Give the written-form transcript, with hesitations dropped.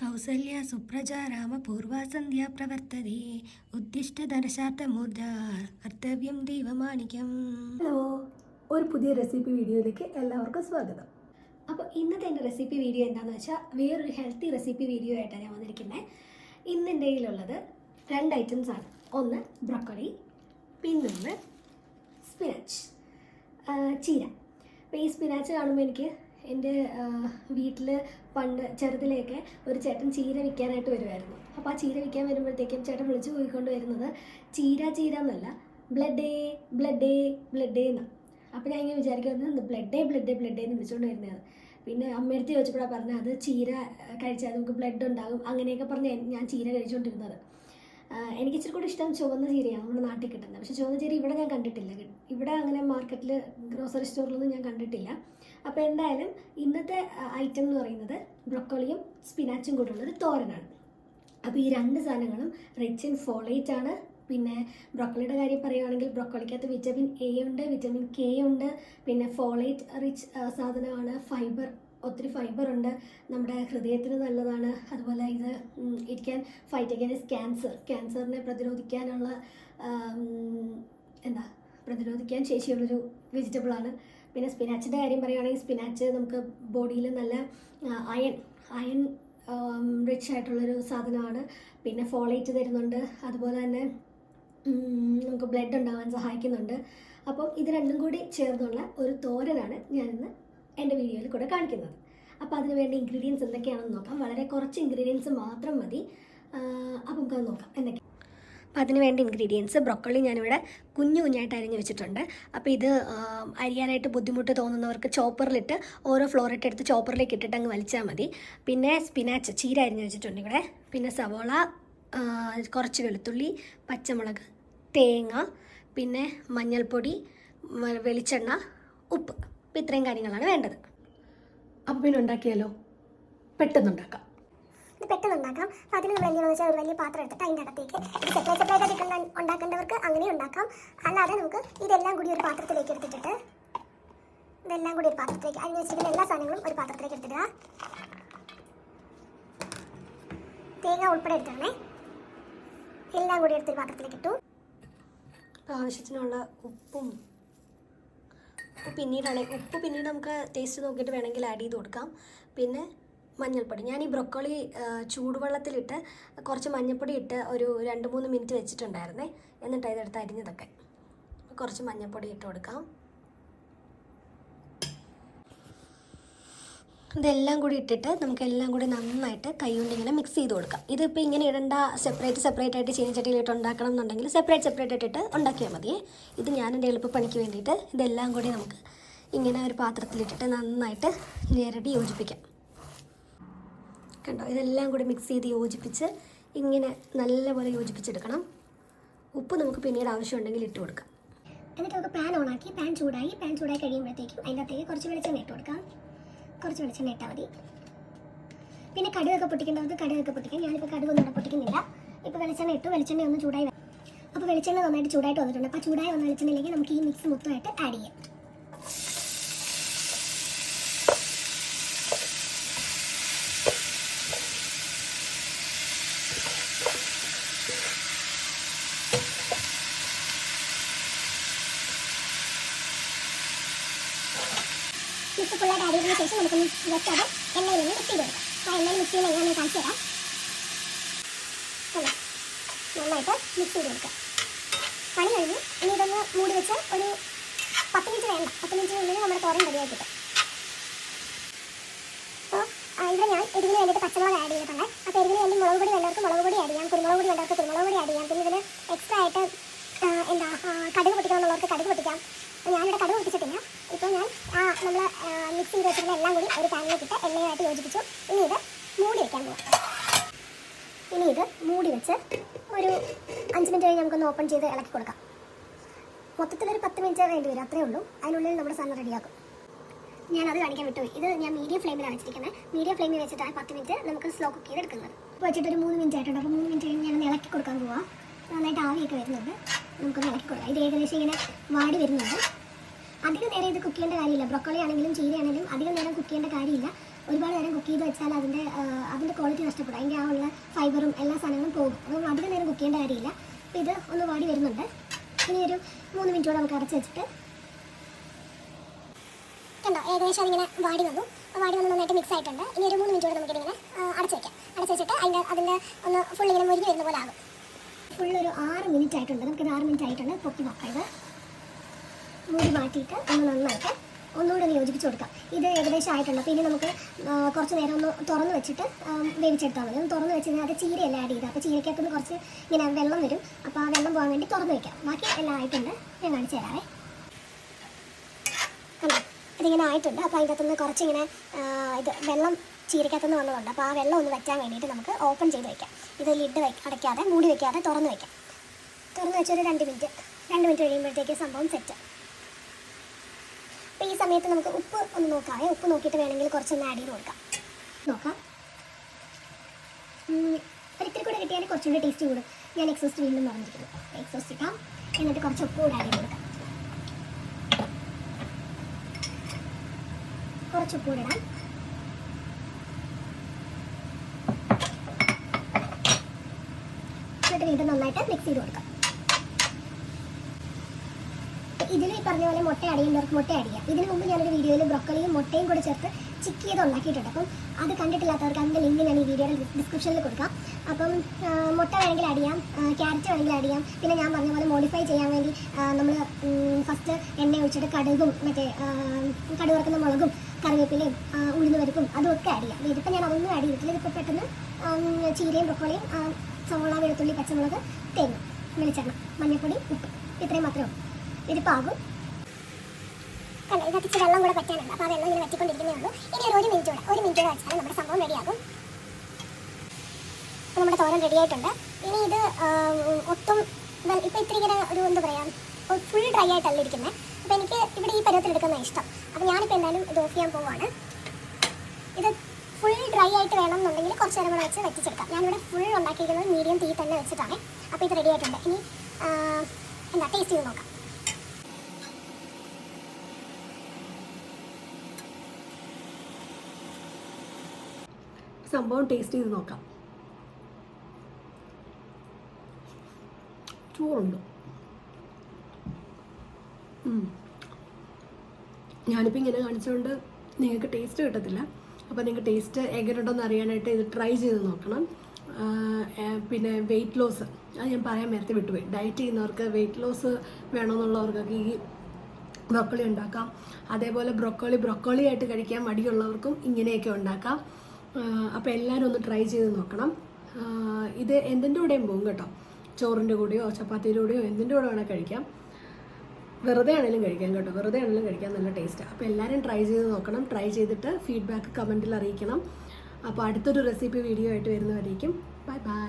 കൗസല്യ സുപ്രജ രാമപൂർവ സന്ധ്യ പ്രവർത്തതേ ഉദ്ദിഷ്ടധനശാർത്ഥമൂർധ കർത്തവ്യം ദൈവമാണിക്യം. ഹലോ, ഒരു പുതിയ റെസിപ്പി വീഡിയോയിലേക്ക് എല്ലാവർക്കും സ്വാഗതം. അപ്പോൾ ഇന്നത്തെ എൻ്റെ റെസിപ്പി വീഡിയോ എന്താണെന്ന് വെച്ചാൽ വേറൊരു ഹെൽത്തി റെസിപ്പി വീഡിയോ ആയിട്ടാണ് ഞാൻ വന്നിരിക്കുന്നത്. ഇന്ന് എൻ്റെ കയ്യിലുള്ളത് 2 ഐറ്റംസ് ആണ്. ഒന്ന് ബ്രോക്കോളി, പിന്നൊന്ന് സ്പിനാച്ച്, ചീര. അപ്പോൾ ഈ സ്പിനാച്ച് കാണുമ്പോൾ എനിക്ക് എൻ്റെ വീട്ടിൽ പണ്ട് ചെറുതിലേക്ക് ഒരു ചേട്ടൻ ചീര വിൽക്കാനായിട്ട് വരുമായിരുന്നു. അപ്പോൾ ആ ചീര വിൽക്കാൻ വരുമ്പോഴത്തേക്കും ചേട്ടൻ വിളിച്ച് പോയിക്കൊണ്ട് വരുന്നത് ചീര എന്നല്ല, ബ്ലഡേ എന്നാണ്. അപ്പോൾ ഞാൻ ഇങ്ങനെ വിചാരിക്കുന്നത് ബ്ലഡേ എന്ന് വിളിച്ചുകൊണ്ട് വരുന്നത്. പിന്നെ അമ്മയടുത്ത് ചോദിച്ചപ്പോഴാണ് പറഞ്ഞത് അത് ചീര കഴിച്ചാൽ നമുക്ക് ബ്ലഡ് ഉണ്ടാകും, അങ്ങനെയൊക്കെ പറഞ്ഞ് ഞാൻ ചീര കഴിച്ചുകൊണ്ടിരുന്നത്. എനിക്ക് ഇച്ചിരി കൂടി ഇഷ്ടം ചുവന്ന ചീരയാണ് നമ്മുടെ നാട്ടിൽ കിട്ടുന്നത്. പക്ഷേ ചുവന്ന ചീര ഇവിടെ ഞാൻ കണ്ടിട്ടില്ല, ഇവിടെ അങ്ങനെ മാർക്കറ്റിൽ ഗ്രോസറി സ്റ്റോറിലൊന്നും ഞാൻ കണ്ടിട്ടില്ല. അപ്പോൾ എന്തായാലും ഇന്നത്തെ ഐറ്റം എന്ന് പറയുന്നത് ബ്രൊക്കോളിയും സ്പിനാച്ചും കൂടെ ഉള്ളൊരു തോരനാണ്. അപ്പോൾ ഈ 2 സാധനങ്ങളും റിച്ച് ഇൻ ഫോളേറ്റ് ആണ്. പിന്നെ ബ്രൊക്കോളിയുടെ കാര്യം പറയുകയാണെങ്കിൽ ബ്രൊക്കോളിക്കകത്ത് വിറ്റമിൻ എ ഉണ്ട്, വിറ്റമിൻ കെ ഉണ്ട്, പിന്നെ ഫോളേറ്റ് റിച്ച് സാധനമാണ്. ഒത്തിരി ഫൈബർ ഉണ്ട്, നമ്മുടെ ഹൃദയത്തിന് നല്ലതാണ്. അതുപോലെ ഇത് ഇറ്റ് ക്യാൻ ഫൈറ്റ് അഗൈൻസ്റ്റ് ക്യാൻസറിനെ പ്രതിരോധിക്കാൻ ശേഷിയുള്ളൊരു വെജിറ്റബിളാണ്. പിന്നെ സ്പിനാച്ചിൻ്റെ കാര്യം പറയുകയാണെങ്കിൽ സ്പിനാച്ച് നമുക്ക് ബോഡിയിൽ നല്ല അയൺ റിച്ച് ആയിട്ടുള്ളൊരു സാധനമാണ്. പിന്നെ ഫോളേറ്റ് തരുന്നുണ്ട്, അതുപോലെ തന്നെ നമുക്ക് ബ്ലഡ് ഉണ്ടാകാൻ സഹായിക്കുന്നുണ്ട്. അപ്പോൾ ഇത് രണ്ടും കൂടി ചേർന്നുള്ള ഒരു തോരനാണ് ഞാനിന്ന് എൻ്റെ വീഡിയോയിൽ കൂടെ കാണിക്കുന്നത്. അപ്പോൾ അതിന് വേണ്ട ഇൻഗ്രീഡിയൻസ് എന്തൊക്കെയാണെന്ന് നോക്കാം. വളരെ കുറച്ച് ഇൻഗ്രീഡിയൻസ് മാത്രം മതി. അപ്പോൾ നമുക്കത് നോക്കാം എന്തൊക്കെ. അപ്പോൾ അതിന് വേണ്ട ഇൻഗ്രീഡിയൻസ് ബ്രൊക്കോളി ഞാനിവിടെ കുഞ്ഞായിട്ട് അരിഞ്ഞ് വെച്ചിട്ടുണ്ട്. അപ്പോൾ ഇത് അരിയാനായിട്ട് ബുദ്ധിമുട്ട് തോന്നുന്നവർക്ക് ചോപ്പറിലിട്ട് ഓരോ ഫ്ലോറിട്ട് എടുത്ത് ചോപ്പറിലേക്ക് ഇട്ടിട്ട് അങ്ങ് വലിച്ചാൽ മതി. പിന്നെ സ്പിനാച്ച് ചീര അരിഞ്ഞ് വെച്ചിട്ടുണ്ട് ഇവിടെ. പിന്നെ സവോള, കുറച്ച് വെളുത്തുള്ളി, പച്ചമുളക്, തേങ്ങ, പിന്നെ മഞ്ഞൾപ്പൊടി, വെളിച്ചെണ്ണ, ഉപ്പ്. അപ്പോൾ ഇത്രയും കാര്യങ്ങളാണ് വേണ്ടത്. അപ്പോൾ പിന്നെ ഉണ്ടാക്കിയാലോ? പെട്ടെന്നുണ്ടാക്കാം. ഇത് പെട്ടെന്നുണ്ടാക്കാം. അപ്പോൾ അതിന് നമ്മൾ എന്തെന്ന് വെച്ചാൽ ഒരു വലിയ പാത്രം എടുത്തിട്ട് അതിൻ്റെ അകത്തേക്ക് ഇത് സെപ്പറേറ്റ് ആയിട്ട് ഉണ്ടാക്കേണ്ടവർക്ക് അങ്ങനെ ഉണ്ടാക്കാം. അല്ലാതെ നമുക്ക് ഇതെല്ലാം കൂടി ഒരു പാത്രത്തിലേക്ക് എടുത്തിട്ട് ഇതെല്ലാം കൂടി ഒരു പാത്രത്തിലേക്ക് അതിന് വെച്ചിരിക്കുന്ന എല്ലാ സാധനങ്ങളും ഒരു പാത്രത്തിലേക്ക് എടുത്തിടുക. തേങ്ങ ഉൾപ്പെടെ എടുത്തേ, എല്ലാം കൂടി എടുത്തൊരു പാത്രത്തിലേക്ക് ഇട്ടു. ആവശ്യത്തിനുള്ള ഉപ്പ് പിന്നീട് നമുക്ക് ടേസ്റ്റ് നോക്കിയിട്ട് വേണമെങ്കിൽ ആഡ് ചെയ്ത് കൊടുക്കാം. പിന്നെ മഞ്ഞൾപ്പൊടി, ഞാൻ ഈ ബ്രൊക്കോളി ചൂടുവെള്ളത്തിലിട്ട് കുറച്ച് മഞ്ഞൾപ്പൊടി ഇട്ട് ഒരു 2-3 മിനിറ്റ് വെച്ചിട്ടുണ്ടായിരുന്നേ. എന്നിട്ട് ഇതെടുത്ത് അരിഞ്ഞതൊക്കെ കുറച്ച് മഞ്ഞൾപ്പൊടി ഇട്ട് കൊടുക്കാം. ഇതെല്ലാം കൂടി ഇട്ടിട്ട് നമുക്കെല്ലാം കൂടി നന്നായിട്ട് കൈ കൊണ്ട് ഇങ്ങനെ മിക്സ് ചെയ്ത് കൊടുക്കാം. ഇതിപ്പോൾ ഇങ്ങനെ ഇടേണ്ട, സെപ്പറേറ്റ് ആയിട്ട് ചീനച്ചട്ടിയിലിട്ട് ഉണ്ടാക്കണം എന്നുണ്ടെങ്കിൽ സെപ്പറേറ്റ് ഇട്ടിട്ട് ഉണ്ടാക്കിയാൽ മതിയേ. ഇത് ഞാൻ എൻ്റെ എളുപ്പപ്പണിക്ക് വേണ്ടിയിട്ട് ഇതെല്ലാം കൂടി നമുക്ക് ഇങ്ങനെ ഒരു പാത്രത്തിലിട്ടിട്ട് നന്നായിട്ട് ഞെരടി യോജിപ്പിക്കാം. കണ്ടോ, ഇതെല്ലാം കൂടി മിക്സ് ചെയ്ത് യോജിപ്പിച്ച് ഇങ്ങനെ നല്ലപോലെ യോജിപ്പിച്ചെടുക്കണം. ഉപ്പ് നമുക്ക് പിന്നീട് ആവശ്യമുണ്ടെങ്കിൽ ഇട്ട് കൊടുക്കാം. എന്നിട്ട് നമുക്ക് പാൻ ഓണാക്കി പാൻ ചൂടായി കഴിയുമ്പോഴത്തേക്കും അതിൻ്റെ അകത്തേക്ക് കുറച്ച് വെളിച്ചെണ്ണ ഇട്ട് കൊടുക്കാം. കുറച്ച് വെളിച്ചെണ്ണ ഇട്ടാൽ മതി. പിന്നെ കടുകൊക്കെ പൊട്ടിക്കേണ്ടവർക്ക് കടുകൊക്കെ പൊട്ടിക്കാം. ഞാനിപ്പോൾ കടുകൊന്നും ഇവിടെ പൊട്ടിക്കുന്നില്ല. ഇപ്പോൾ വെളിച്ചെണ്ണ ഇട്ടു, വെളിച്ചെണ്ണ ഒന്ന് ചൂടായി. അപ്പോൾ വെളിച്ചെണ്ണ നന്നായിട്ട് ചൂടായിട്ട് വന്നിട്ടുണ്ട്. അപ്പോൾ ചൂടായി വന്ന വെളിച്ചെണ്ണയിലേക്ക് നമുക്ക് ഈ മിക്സ് മൊത്തമായിട്ട് ആഡ് ചെയ്യാം. മിക്സ് ഫുള്ളായിട്ട് ആഡ് ചെയ്തതിന് ശേഷം നമുക്കൊന്ന് ജസ്റ്റ് അത് എണ്ണയിൽ നിന്ന് മിക്സ് ചെയ്ത് കൊടുക്കാം. ആ എണ്ണയിൽ മിക്സ് ചെയ്യുന്ന എങ്ങനെയാണെന്ന് കാണിച്ചു തരാം. നന്നായിട്ട് മിക്സ് ചെയ്ത് കൊടുക്കുക. പണി കഴിഞ്ഞ് ഇനി ഇതൊന്ന് മൂടി വെച്ച് ഒരു 10 മിനിറ്റ് വേണ്ട, 10 മിനിറ്റിനുള്ളിൽ നമ്മുടെ തോരൻ റെഡിയായി കിട്ടും. അപ്പോൾ ഇവിടെ ഞാൻ എരിവിന് വേണ്ടിയിട്ട് പച്ചമുളക് ആഡ് ചെയ്തിട്ടുണ്ട്. അപ്പോൾ എരിവിന് വേണ്ടി മുളക് പൊടി വേണ്ടവർക്ക് മുളക് പൊടി ആഡ് ചെയ്യാം, കുരുമുളക് പൊടി വേണ്ടവർക്ക് കുരുമുളക് പൊടി ആഡ് ചെയ്യാം. പിന്നെ ഇതിന് എക്സ്ട്രാ ആയിട്ട് കടുക് പൊട്ടിക്കണമെന്നുള്ളവർക്ക് കടുക് പൊട്ടിക്കാം. ഞാനിവിടെ കടുക് പൊട്ടിച്ചിട്ടില്ല. ഇപ്പോൾ ഞാൻ നമ്മൾ മിക്സ് ചെയ്ത് വെച്ചിരുന്ന എല്ലാം കൂടി ഒരു പാനിലേക്ക് ഇട്ട് എണ്ണയായിട്ട് യോജിപ്പിച്ചു. ഇനി ഇത് മൂടി വയ്ക്കാൻ പോകാം. ഇനി ഇത് മൂടി വെച്ച് ഒരു 5 മിനിറ്റ് കഴിഞ്ഞ് നമുക്കൊന്ന് ഓപ്പൺ ചെയ്ത് ഇളക്കി കൊടുക്കാം. മൊത്തത്തിലൊരു 10 മിനിറ്റ് വേണ്ടി വരും, അത്രേ ഉള്ളൂ. അതിനുള്ളിൽ നമ്മുടെ സാധനം റെഡിയാക്കും. ഞാനത് കാണിക്കാൻ വിട്ടുപോയി. ഇത് ഞാൻ മീഡിയം ഫ്ലെയിമിലാണ് വെച്ചിരിക്കുന്നത്. മീഡിയം ഫ്ലെയിമിൽ വെച്ചിട്ടാണ് 10 മിനിറ്റ് നമുക്ക് സ്ലോ കുക്ക് ചെയ്ത് എടുക്കുന്നത്. ഇപ്പോൾ വെച്ചിട്ടൊരു 3 മിനിറ്റ് ആയിട്ടുണ്ട്. അപ്പോൾ 3 മിനിറ്റ് കഴിഞ്ഞ് ഞാനൊന്ന് ഇളക്കി കൊടുക്കാൻ പോവാം. നന്നായിട്ട് ആവിയൊക്കെ വരുന്നുണ്ട്, നമുക്കൊന്ന് ഇളക്കി കൊടുക്കാം. ഇത് ഏകദേശം ഇങ്ങനെ വാടി വരുന്നുണ്ട്. അധികം നേരം ഇത് കുക്ക് ചെയ്യേണ്ട കാര്യമില്ല. ബ്രൊക്കോളി ആണെങ്കിലും ചീര ആണെങ്കിലും അധികം നേരം കുക്ക് ചെയ്യേണ്ട കാര്യമില്ല. ഒരുപാട് നേരം കുക്ക് ചെയ്ത് വെച്ചാൽ അതിൻ്റെ ക്വാളിറ്റി നഷ്ടപ്പെടും. അതിൻ്റെ ആ ഉള്ള ഫൈബറും എല്ലാ സാധനങ്ങളും പോകും. അപ്പോൾ അധികം നേരം കുക്ക് ചെയ്യേണ്ട കാര്യമില്ല. അപ്പോൾ ഇത് ഒന്ന് വാടി വരുന്നുണ്ട്. ഇനി ഒരു 3 മിനിറ്റോടെ നമുക്ക് അടച്ച് വെച്ചിട്ട് കണ്ടോ, ഏകദേശം അതിങ്ങനെ വാടി വന്നു നന്നായിട്ട് മിക്സ് ആയിട്ടുണ്ട്. ഇനി ഒരു 3 മിനിറ്റോടെ നമുക്കിതിങ്ങനെ അടച്ച് വെച്ചിട്ട് അതിൻ്റെ ഒന്ന് ഫുൾ ഇങ്ങനെ മുരിഞ്ഞ് വരുന്ന പോലെ ആകും. ഫുൾ ഒരു 6 മിനിറ്റ് ആയിട്ടുണ്ട്. നമുക്കിത് 6 മിനിറ്റ് ആയിട്ടുണ്ട്. പൊക്കി നോക്കാം. ഇത് മൂടി മാറ്റിയിട്ട് ഒന്ന് നന്നായിട്ട് ഒന്നുകൂടെ ഒന്ന് യോജിപ്പിച്ച് കൊടുക്കാം. ഇത് ഏകദേശം ആയിട്ടുണ്ട്. അപ്പോൾ ഇനി നമുക്ക് കുറച്ച് നേരം ഒന്ന് തുറന്ന് വെച്ചിട്ട് വേവിച്ചെടുത്താൽ മതി. ഒന്ന് തുറന്ന് വെച്ച് അത് ചീരയല്ല ആഡ് ചെയ്ത്. അപ്പോൾ ചീരക്കകത്തുനിന്ന് കുറച്ച് ഇങ്ങനെ വെള്ളം വരും. അപ്പോൾ ആ വെള്ളം പോകാൻ വേണ്ടി തുറന്ന് വയ്ക്കാം. ബാക്കി എല്ലാം ആയിട്ടുണ്ട്. ഞാൻ കാണിച്ചു തരാവേ. കണ്ടോ, ഇതിങ്ങനെ ആയിട്ടുണ്ട്. അപ്പോൾ അതിൻ്റെ അകത്തുനിന്ന് കുറച്ചിങ്ങനെ ഇത് വെള്ളം ചീരക്കകത്തുനിന്ന് വന്നതുകൊണ്ട് അപ്പോൾ ആ വെള്ളം ഒന്ന് വറ്റാൻ വേണ്ടിയിട്ട് നമുക്ക് ഓപ്പൺ ചെയ്ത് വയ്ക്കാം. ഇത് ലിഡ് അടയ്ക്കാതെ മൂടി വയ്ക്കാതെ തുറന്ന് വയ്ക്കാം. തുറന്ന് വെച്ചൊരു 2 മിനിറ്റ് കഴിയുമ്പോഴത്തേക്ക് സംഭവം സെറ്റ്. അപ്പോൾ ഈ സമയത്ത് നമുക്ക് ഉപ്പ് ഒന്ന് നോക്കാവേ. ഉപ്പ് നോക്കിയിട്ട് വേണമെങ്കിൽ കുറച്ചൊന്ന് ആഡ് ചെയ്ത് കൊടുക്കാം. നോക്കാം. ഒരിക്കൽ കൂടെ കിട്ടിയാൽ കുറച്ചുകൂടി ടേസ്റ്റ് കൂടും. ഞാൻ എക്സോസ്റ്റ് വീണ്ടും പറഞ്ഞിരിക്കുന്നു. എക്സോസ്റ്റ് ഇട്ടാം. എന്നിട്ട് കുറച്ച് ഉപ്പ് കൂടെ ആഡ് ചെയ്ത് കൊടുക്കാം. കുറച്ച് ഉപ്പ് കൂടെ ഇടാം. എന്നിട്ട് വീണ്ടും നന്നായിട്ട് മിക്സ് ചെയ്ത് കൊടുക്കാം. ഇതിൽ ഈ പറഞ്ഞ പോലെ മുട്ട അടിയുന്നവർക്ക് മുട്ട അടിയാം. ഇതിന് മുമ്പ് ഞാനൊരു വീഡിയോയിൽ ബ്രൊക്കലിയും മുട്ടയും കൂടെ ചേർത്ത് ചിക്ക് ചെയ്ത് ഉണ്ടാക്കിയിട്ടുണ്ട്. അപ്പം അത് കണ്ടിട്ടില്ലാത്തവർക്ക് അതിൻ്റെ ലിങ്ക് ഞാൻ ഈ വീഡിയോയുടെ ഡിസ്ക്രിപ്ഷനിൽ കൊടുക്കാം. അപ്പം മുട്ട വേണമെങ്കിൽ അടിയാം, ക്യാരറ്റ് വേണമെങ്കിൽ അടിയാം. പിന്നെ ഞാൻ പറഞ്ഞ പോലെ മോഡിഫൈ ചെയ്യാൻ വേണ്ടി നമ്മൾ ഫസ്റ്റ് എണ്ണ ഒഴിച്ചിട്ട് കടുകും കടുക് വറുക്കുന്ന മുളകും കറിവേപ്പിലയും ഉഴുന്നുപരിപ്പും അതുമൊക്കെ ആഡ് ചെയ്യാം. ഇതിപ്പോൾ ഞാൻ അതൊന്നും ആഡ് ചെയ്തിട്ടില്ല. ഇതിപ്പോൾ പെട്ടെന്ന് ചീരയും ബ്രൊക്കോളിയും സവോള, വെളുത്തുള്ളി, പച്ചമുളക്, തേങ്ങ, വെളിച്ചെണ്ണ, മഞ്ഞൾപ്പൊടി, ഉപ്പ് ഇത്രയും മാത്രമേ ഉള്ളൂ. ഇതിപ്പാകും. കണ്ടോ, ഇതിനകത്ത് ഇച്ചിരി വെള്ളം കൂടെ പറ്റാനുണ്ട്. അപ്പോൾ ആ വെള്ളം ഇങ്ങനെ വറ്റിക്കൊണ്ടിരിക്കുന്നേ ഉള്ളൂ. ഇനി ഒരു മിനിറ്റ് കൂടെ വെച്ചാൽ നമ്മുടെ സംഭവം റെഡിയാകും. അപ്പോൾ നമ്മുടെ തോരൻ റെഡി ആയിട്ടുണ്ട്. ഇനി ഇത് ഒട്ടും ഇപ്പോൾ ഇത്തിരി ഇങ്ങനെ ഒരു എന്താ പറയുക, ഫുൾ ഡ്രൈ ആയിട്ടല്ല ഇരിക്കുന്നത്. അപ്പോൾ എനിക്ക് ഇവിടെ ഈ പരുവത്തിൽ എടുക്കുന്നതാണ് ഇഷ്ടം. അപ്പോൾ ഞാനിപ്പോൾ എന്തായാലും ഇത് ഓഫ് ചെയ്യാൻ പോവുകയാണ്. ഇത് ഫുൾ ഡ്രൈ ആയിട്ട് വേണം എന്നുണ്ടെങ്കിൽ കുറച്ച് നേരം കൂടെ വെച്ച് വറ്റിച്ചെടുക്കാം. ഞാനിവിടെ ഫുൾ ഉണ്ടാക്കിയിരിക്കുന്നത് മീഡിയം തീ തന്നെ വെച്ചിട്ടാണ്. അപ്പോൾ ഇത് റെഡി ആയിട്ടുണ്ട്. ഇനി എന്താ ടേസ്റ്റ് ചെയ്ത് നോക്കാം. സംഭവം ടേസ്റ്റ് ചെയ്ത് നോക്കാം. ചോറുണ്ട്. ഞാനിപ്പോൾ ഇങ്ങനെ കാണിച്ചുകൊണ്ട് നിങ്ങൾക്ക് ടേസ്റ്റ് കിട്ടത്തില്ല. അപ്പോൾ നിങ്ങൾക്ക് ടേസ്റ്റ് എങ്ങനെയുണ്ടെന്ന് അറിയാനായിട്ട് ഇത് ട്രൈ ചെയ്ത് നോക്കണം. പിന്നെ വെയിറ്റ് ലോസ്, അത് ഞാൻ പറയാൻ നേരത്തെ വിട്ടുപോയി. ഡയറ്റ് ചെയ്യുന്നവർക്ക് വെയിറ്റ് ലോസ് വേണമെന്നുള്ളവർക്കൊക്കെ ഈ ബ്രൊക്കോളി ഉണ്ടാക്കാം. അതേപോലെ ബ്രൊക്കോളി ആയിട്ട് കഴിക്കാൻ മടിയുള്ളവർക്കും ഇങ്ങനെയൊക്കെ ഉണ്ടാക്കാം. അപ്പോൾ എല്ലാവരും ഒന്ന് ട്രൈ ചെയ്ത് നോക്കണം. ഇത് എന്തിൻ്റെ കൂടെയും പോകും കേട്ടോ. ചോറിൻ്റെ കൂടെയോ ചപ്പാത്തിയുടെ കൂടെയോ എന്തിൻ്റെ കൂടെ വേണേൽ കഴിക്കാം. വെറുതെ ആണെങ്കിലും കഴിക്കാം കേട്ടോ. വെറുതെ ആണെങ്കിലും കഴിക്കാൻ നല്ല ടേസ്റ്റാണ്. അപ്പോൾ എല്ലാവരും ട്രൈ ചെയ്ത് നോക്കണം. ട്രൈ ചെയ്തിട്ട് ഫീഡ്ബാക്ക് കമൻറ്റിൽ അറിയിക്കണം. അപ്പോൾ അടുത്തൊരു റെസിപ്പി വീഡിയോ ആയിട്ട് വരുന്നവരേക്കും ബൈ ബൈ.